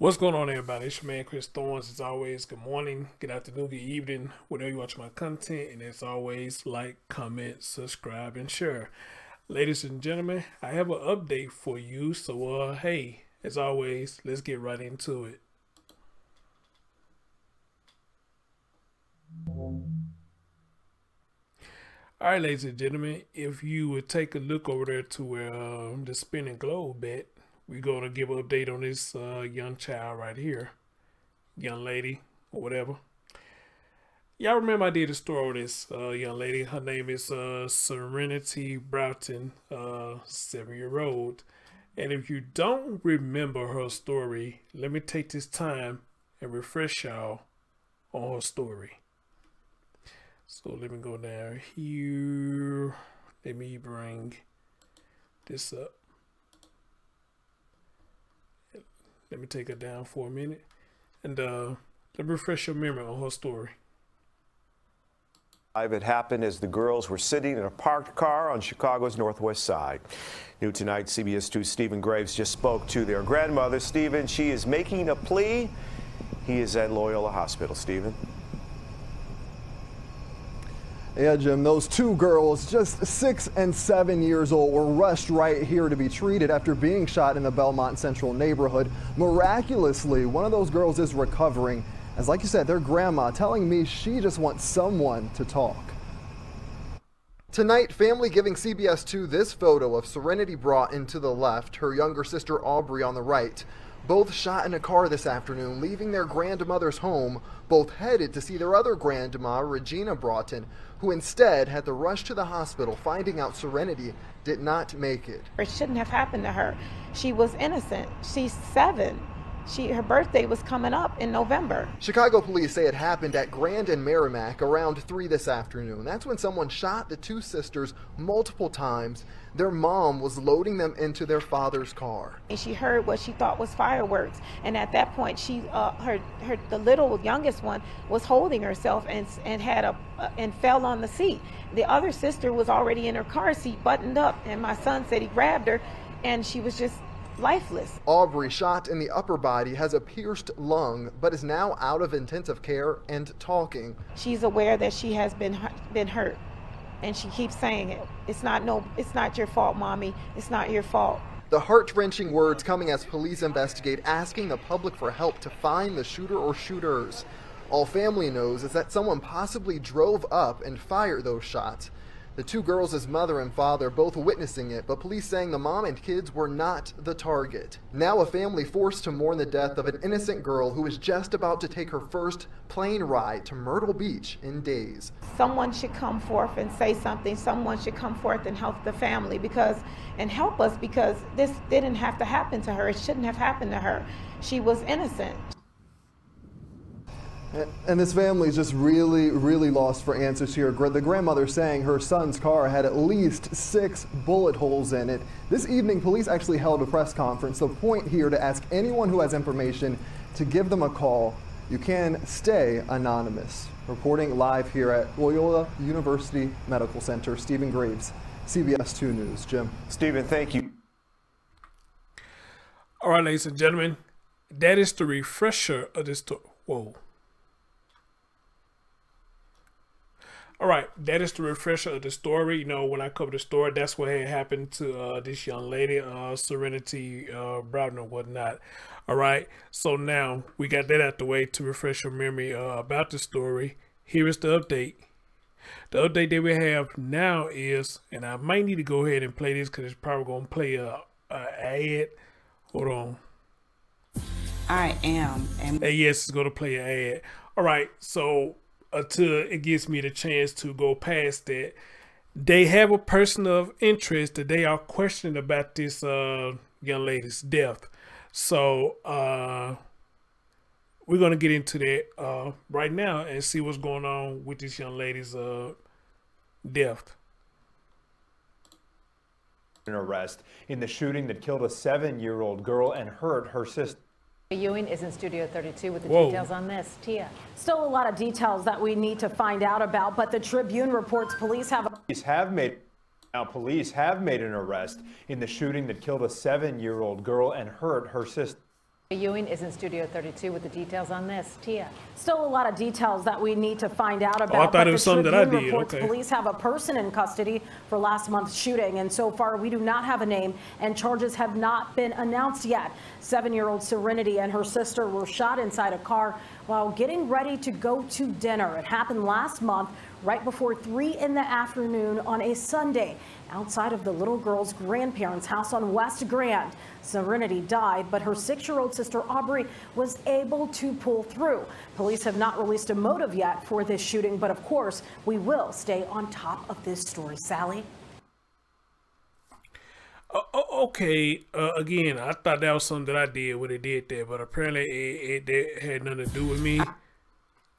What's going on, everybody? It's your man Chris Thorns. As always, good morning, good afternoon, good evening, whenever you watch my content. And as always, like, comment, subscribe, and share. Ladies and gentlemen, I have an update for you. So, hey, as always, let's get right into it. All right, ladies and gentlemen, if you would take a look over there to where the spinning globe at, we're going to give an update on this young child right here, young lady or whatever. Y'all remember I did a story on this young lady. Her name is Serenity Broughton, 7-year-old. And if you don't remember her story, let me take this time and refresh y'all on her story. So let me go down here. Let me bring this up. Let me take her down for a minute and let me refresh your memory on her story. It happened as the girls were sitting in a parked car on Chicago's northwest side. New tonight, CBS 2's Stephen Graves just spoke to their grandmother. Stephen, she is making a plea. He is at Loyola Hospital. Stephen. Yeah, Jim, those two girls, just 6 and 7 years old, were rushed right here to be treated after being shot in the Belmont Central neighborhood. Miraculously, one of those girls is recovering. As like you said, their grandma telling me she just wants someone to talk. Tonight, family giving CBS 2 this photo of Serenity Broughton to the left, her younger sister Aubrey on the right. Both shot in a car this afternoon, leaving their grandmother's home, both headed to see their other grandma, Regina Broughton, who instead had to rush to the hospital, finding out Serenity did not make it. It shouldn't have happened to her. She was innocent. She's 7. Her birthday was coming up in November. Chicago police say it happened at Grand and Merrimack around 3 this afternoon. That's when someone shot the two sisters multiple times. Their mom was loading them into their father's car. And she heard what she thought was fireworks, and at that point, the little youngest one was holding herself and fell on the seat. The other sister was already in her car seat, buttoned up, and my son said he grabbed her, and she was just lifeless. Aubrey, shot in the upper body, has a pierced lung, but is now out of intensive care and talking. She's aware that she has been hurt, and she keeps saying it. It's not your fault, Mommy. It's not your fault. The heart-wrenching words coming as police investigate, asking the public for help to find the shooter or shooters. All family knows is that someone possibly drove up and fired those shots. The two girls' mother and father both witnessing it, but police saying the mom and kids were not the target. Now a family forced to mourn the death of an innocent girl who was just about to take her first plane ride to Myrtle Beach in days. Someone should come forth and say something. Someone should come forth and help the family and help us because this didn't have to happen to her. It shouldn't have happened to her. She was innocent. And this family is just really lost for answers here. The grandmother saying her son's car had at least 6 bullet holes in it. This evening, police actually held a press conference. The point here to ask anyone who has information to give them a call. You can stay anonymous. Reporting live here at Loyola University Medical Center, Stephen Graves, CBS 2 News. Jim. Stephen, thank you. All right, ladies and gentlemen, that is the refresher of this story. Whoa. All right, that is the refresher of the story. You know, when I covered the story, that's what had happened to this young lady, Serenity Broughton or whatnot. All right, so now we got that out the way to refresh your memory about the story. Here is the update. The update that we have now is, and I might need to go ahead and play this because it's probably going to play a ad. Hold on. I am. Yes, it's going to play an ad. All right, so until it gives me the chance to go past that, they have a person of interest that they are questioning about this young lady's death. So we're going to get into that right now and see what's going on with this young lady's death. An arrest in the shooting that killed a 7-year-old girl and hurt her sister. Ewing is in Studio 32 with the Whoa. details on this. Tia. Still a lot of details that we need to find out about, but the Tribune reports police have made an arrest in the shooting that killed a 7-year-old girl and hurt her sister. Ewing is in Studio 32 with the details on this. Tia. Still a lot of details that we need to find out about. I thought it was something that I did. Reports Okay. Police have a person in custody for last month's shooting, and so far we do not have a name, and charges have not been announced yet. 7-year-old Serenity and her sister were shot inside a car while getting ready to go to dinner. It happened last month, right before 3 in the afternoon on a Sunday, outside of the little girl's grandparents' house on West Grand. Serenity died, but her 6-year-old sister Aubrey was able to pull through. Police have not released a motive yet for this shooting, but of course, we will stay on top of this story. Sally? Okay, again, I thought that was something that I did when it did that, but apparently it had nothing to do with me.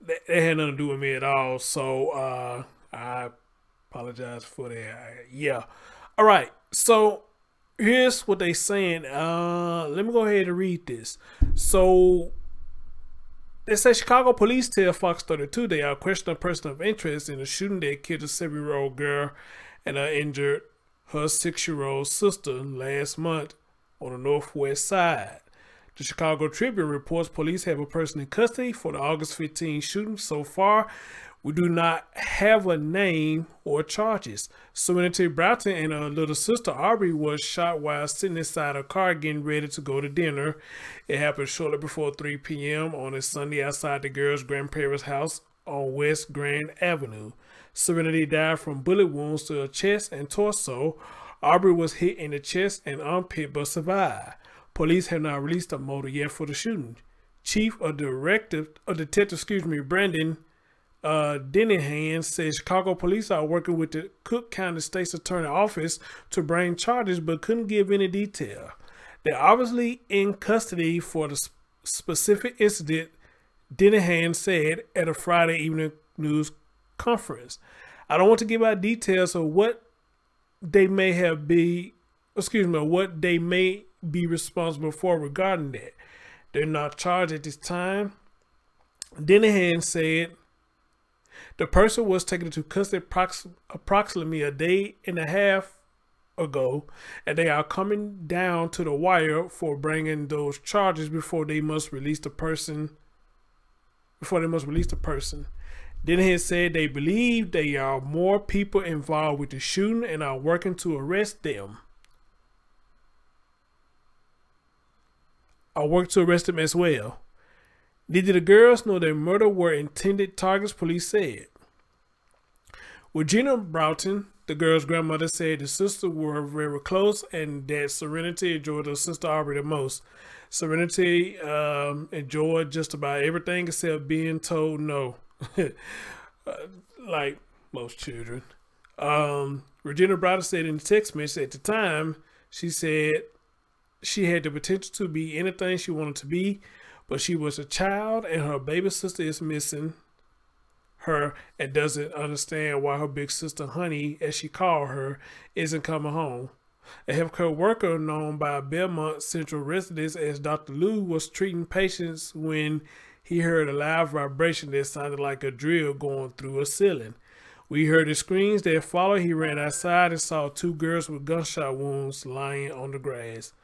That had nothing to do with me at all, so I apologize for that. Yeah. All right, so here's what they saying. Let me go ahead and read this. So they say Chicago police tell Fox 32 they are questioning a person of interest in a shooting that killed a 7-year-old girl and injured her 6-year-old sister last month on the northwest side. The Chicago Tribune reports police have a person in custody for the August 15 shooting. So far, we do not have a name or charges. Serenity Broughton and her little sister Aubrey was shot while sitting inside a car getting ready to go to dinner. It happened shortly before 3 p.m. on a Sunday outside the girl's grandparents' house on West Grand Avenue. Serenity died from bullet wounds to her chest and torso. Aubrey was hit in the chest and armpit but survived. Police have not released a motive yet for the shooting. Chief of Detective Brandon Dennehan says Chicago police are working with the Cook County State's Attorney Office to bring charges but couldn't give any detail. They're obviously in custody for the specific incident, Dennehan said at a Friday evening news conference. I don't want to give out details of what they may be responsible for regarding that. They're not charged at this time. Dennehan said the person was taken into custody approximately a day and a half ago, and they are coming down to the wire for bringing those charges before they must release the person. Dennehan said they believe there are more people involved with the shooting and are working to arrest them. As well. Neither the girls nor their murder were intended targets, police said. Regina Broughton, the girl's grandmother, said the sisters were very close and that Serenity enjoyed her sister Aubrey the most. Serenity enjoyed just about everything except being told no, like most children. Regina Broughton said in the text message at the time, she said she had the potential to be anything she wanted to be, but she was a child and her baby sister is missing her and doesn't understand why her big sister, Honey, as she called her, isn't coming home. A healthcare worker known by Belmont Central residents as Dr. Lou was treating patients when he heard a loud vibration that sounded like a drill going through a ceiling. We heard the screams that followed. He ran outside and saw 2 girls with gunshot wounds lying on the grass.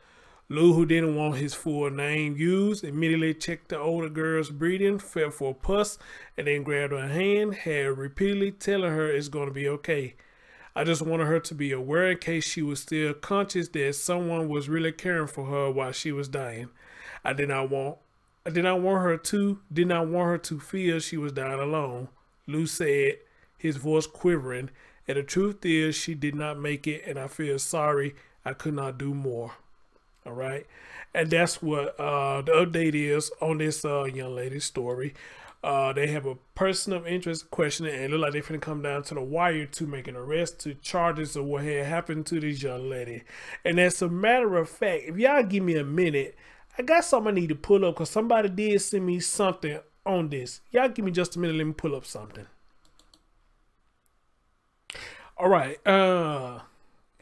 Lou, who didn't want his full name used, immediately checked the older girl's breathing, felt for a pulse, and then grabbed her hand, had repeatedly telling her it's going to be okay. I just wanted her to be aware in case she was still conscious that someone was really caring for her while she was dying. I did not want her to feel she was dying alone, Lou said, his voice quivering. And the truth is she did not make it, and I feel sorry. I could not do more. All right. And that's what the update is on this young lady's story. They have a person of interest questioning, and it look like they're finna come down to the wire to make an arrest to charges of what had happened to this young lady. And as a matter of fact, if y'all give me a minute, I got something I need to pull up because somebody did send me something on this. Y'all give me just a minute. Let me pull up something. All right.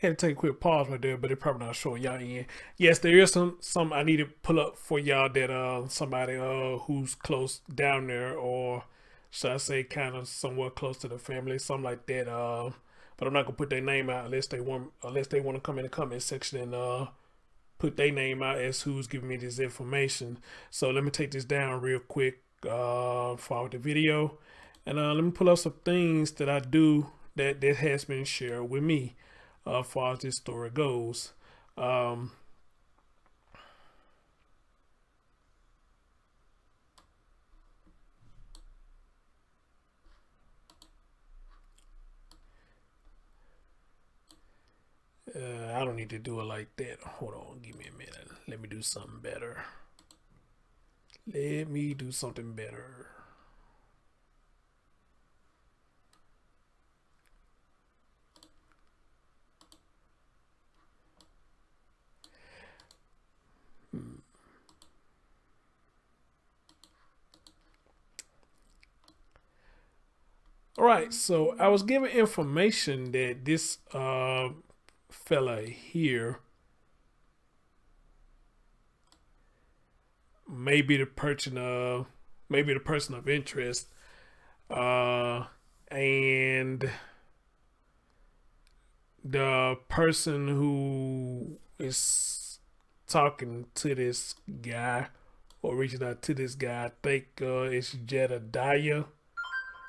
Had to take a quick pause right there, but it's probably not showing y'all in. Yes, there is some I need to pull up for y'all that somebody who's close down there, or should I say kind of somewhat close to the family, something like that. But I'm not gonna put their name out unless they want to come in the comment section and put their name out as who's giving me this information. So let me take this down real quick for the video, and let me pull up some things that I do that has been shared with me as far as this story goes. I don't need to do it like that. Hold on, give me a minute. Let me do something better. Let me do something better. All right, so I was given information that this fella here may be the person of interest, and the person who is talking to this guy or reaching out to this guy, I think it's Jedediah.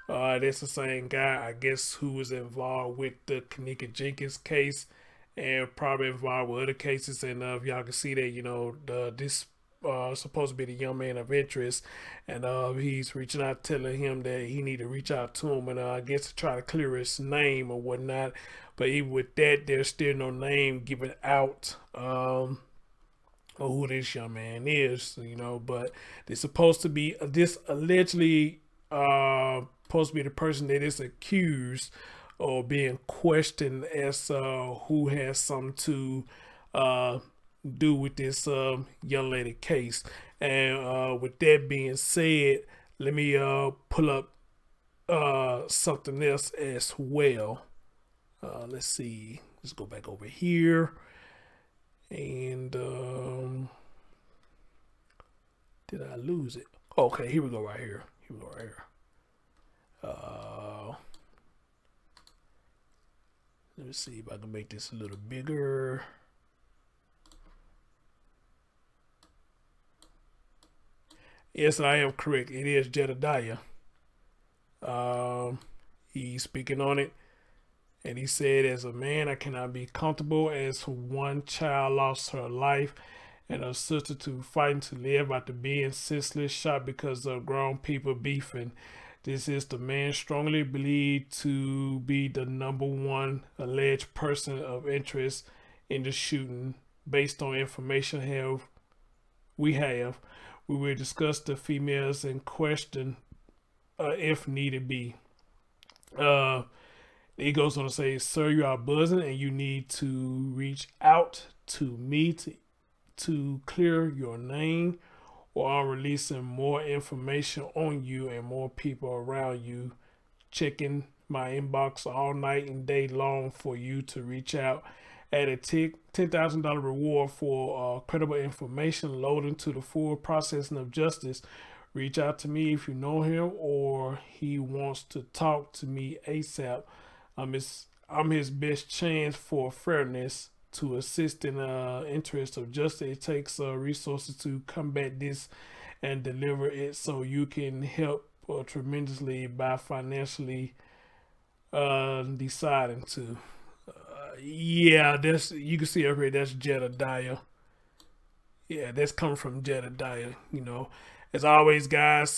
That's the same guy, I guess, who was involved with the Kanika Jenkins case and probably involved with other cases. And if y'all can see that, you know, this supposed to be the young man of interest, and he's reaching out, telling him that he need to reach out to him, and I guess to try to clear his name or whatnot. But even with that, there's still no name given out of who this young man is, you know. But they're supposed to be this allegedly supposed to be the person that is accused or being questioned as who has something to do with this young lady case. And with that being said, let me pull up something else as well. Let's see, let's go back over here, and did I lose it? Okay, here we go, right here. Let me see if I can make this a little bigger. Yes, I am correct. It is Jedediah. He's speaking on it, and he said, as a man, I cannot be comfortable as one child lost her life and her sister to fighting to live after being senseless shot because of grown people beefing. This is the man strongly believed to be the #1 alleged person of interest in the shooting. Based on information we will discuss the females in question if needed be. He goes on to say, sir, you are buzzing and you need to reach out to me to clear your name, or I'm releasing more information on you and more people around you, checking my inbox all night and day long for you to reach out. At a $10,000 reward for credible information loading to the full processing of justice. Reach out to me if you know him or he wants to talk to me ASAP. I'm his best chance for fairness to assist in the interest of justice. It takes resources to combat this and deliver it, so you can help tremendously by financially deciding to. Yeah, that's, you can see over here, that's Jedediah. Yeah, that's coming from Jedediah. You know, as always, guys,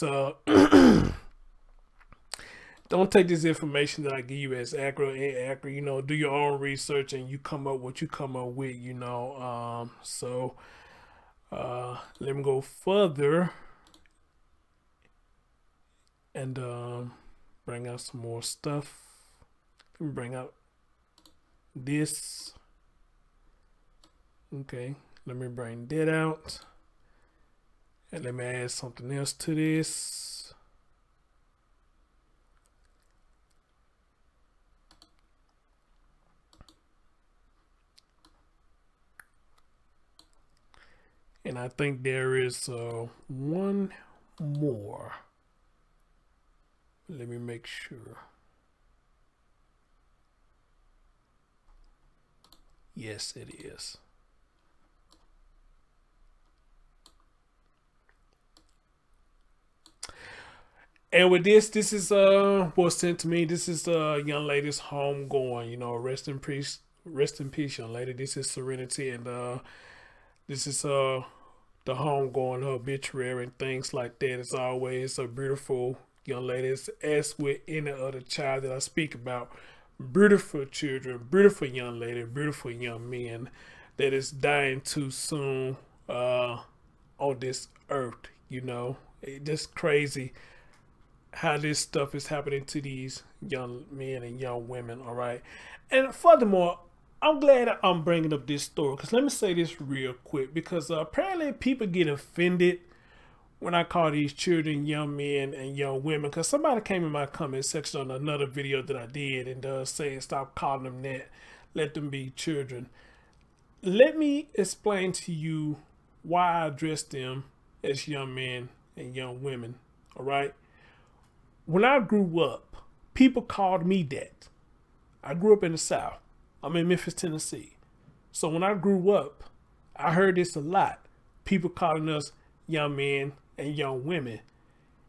don't take this information that I give you as accurate. You know, do your own research and you come up what you come up with, you know. Let me go further and bring out some more stuff. Let me bring out this. Okay, let me bring that out, and let me add something else to this. And I think there is one more. Let me make sure. Yes, it is. And with this is what's sent to me. This is the young lady's home going. You know, rest in peace, young lady. This is Serenity, and this is the home going, her obituary and things like that. It's always a beautiful young lady. As with any other child that I speak about, beautiful children, beautiful young lady, beautiful young men that is dying too soon on this earth. You know, it's just crazy how this stuff is happening to these young men and young women. All right. And furthermore, I'm glad that I'm bringing up this story, because let me say this real quick, because apparently people get offended when I call these children young men and young women, because somebody came in my comment section on another video that I did and saying stop calling them that, let them be children. Let me explain to you why I address them as young men and young women. All right. When I grew up, people called me that. I grew up in the South. I'm in Memphis, Tennessee. So when I grew up, I heard this a lot. People calling us young men and young women.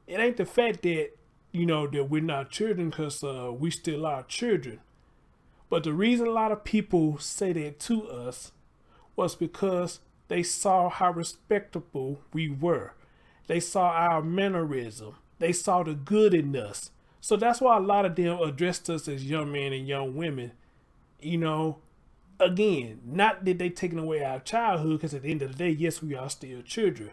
It ain't the fact that, you know, that we're not children, because we still are children. But the reason a lot of people say that to us was because they saw how respectable we were. They saw our mannerism. They saw the good in us. So that's why a lot of them addressed us as young men and young women. You know, again, not that they taking away our childhood, because at the end of the day, yes, we are still children.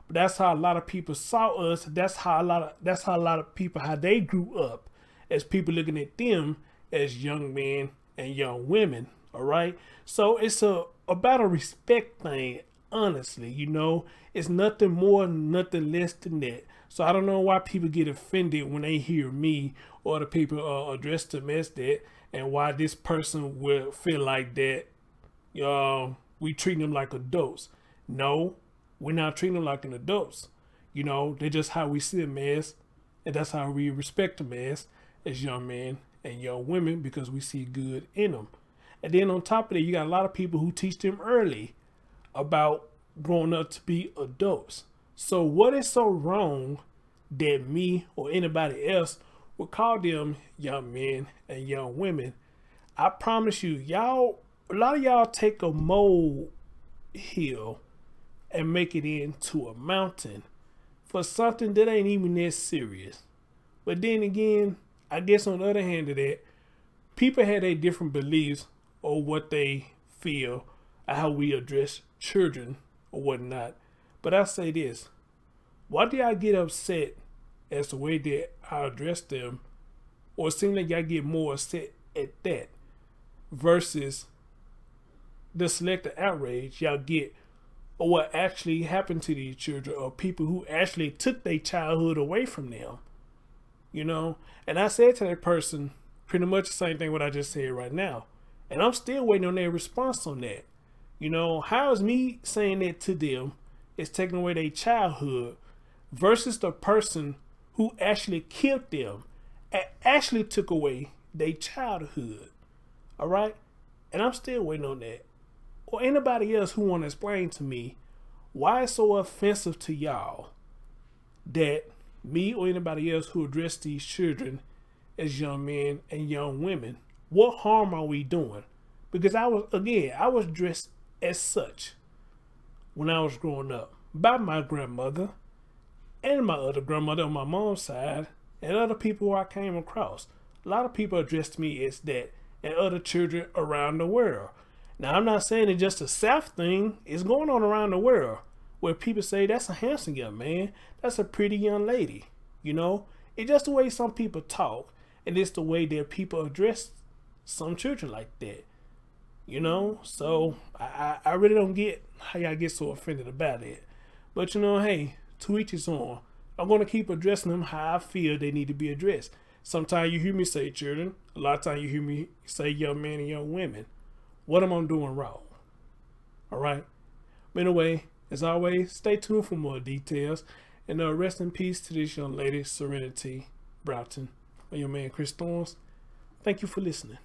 But that's how a lot of people saw us. That's how a lot of people, how they grew up, as people looking at them as young men and young women. All right. So it's about a respect thing. Honestly, you know, it's nothing more, nothing less than that. So I don't know why people get offended when they hear me or the people address them as that, and why this person will feel like that we treat them like adults. No, we're not treating them like an adults. You know, they're just how we see them as, and that's how we respect them as young men and young women, because we see good in them. And then on top of that, you got a lot of people who teach them early about growing up to be adults. So what is so wrong that me or anybody else would call them young men and young women? I promise you, y'all, a lot of y'all take a molehill and make it into a mountain for something that ain't even that serious. But then again, I guess on the other hand of that, people had their different beliefs or what they feel, how we address children or whatnot. But I say this, why do y'all get upset as the way that I address them, or it seems like y'all get more upset at that versus the selective outrage y'all get or what actually happened to these children, or people who actually took their childhood away from them? You know, and I said to that person pretty much the same thing what I just said right now, and I'm still waiting on their response on that. You know, how is me saying that to them is taking away their childhood versus the person who actually killed them and actually took away their childhood? All right. And I'm still waiting on that. Or anybody else who want to explain to me why it's so offensive to y'all that me or anybody else who address these children as young men and young women, what harm are we doing? Because I was dressed as such when I was growing up by my grandmother and my other grandmother on my mom's side and other people who I came across. A lot of people addressed me as that, and other children around the world. Now, I'm not saying it's just a South thing. It's going on around the world where people say that's a handsome young man, that's a pretty young lady. You know, it's just the way some people talk, and it's the way that people address some children like that. You know, so I really don't get how y'all get so offended about it. But, you know, hey, to each his own. I'm going to keep addressing them how I feel they need to be addressed. Sometimes you hear me say children. A lot of times you hear me say young men and young women. What am I doing wrong? All right. But anyway, as always, stay tuned for more details. And rest in peace to this young lady, Serenity Broughton, and your man, Chris Thorns. Thank you for listening.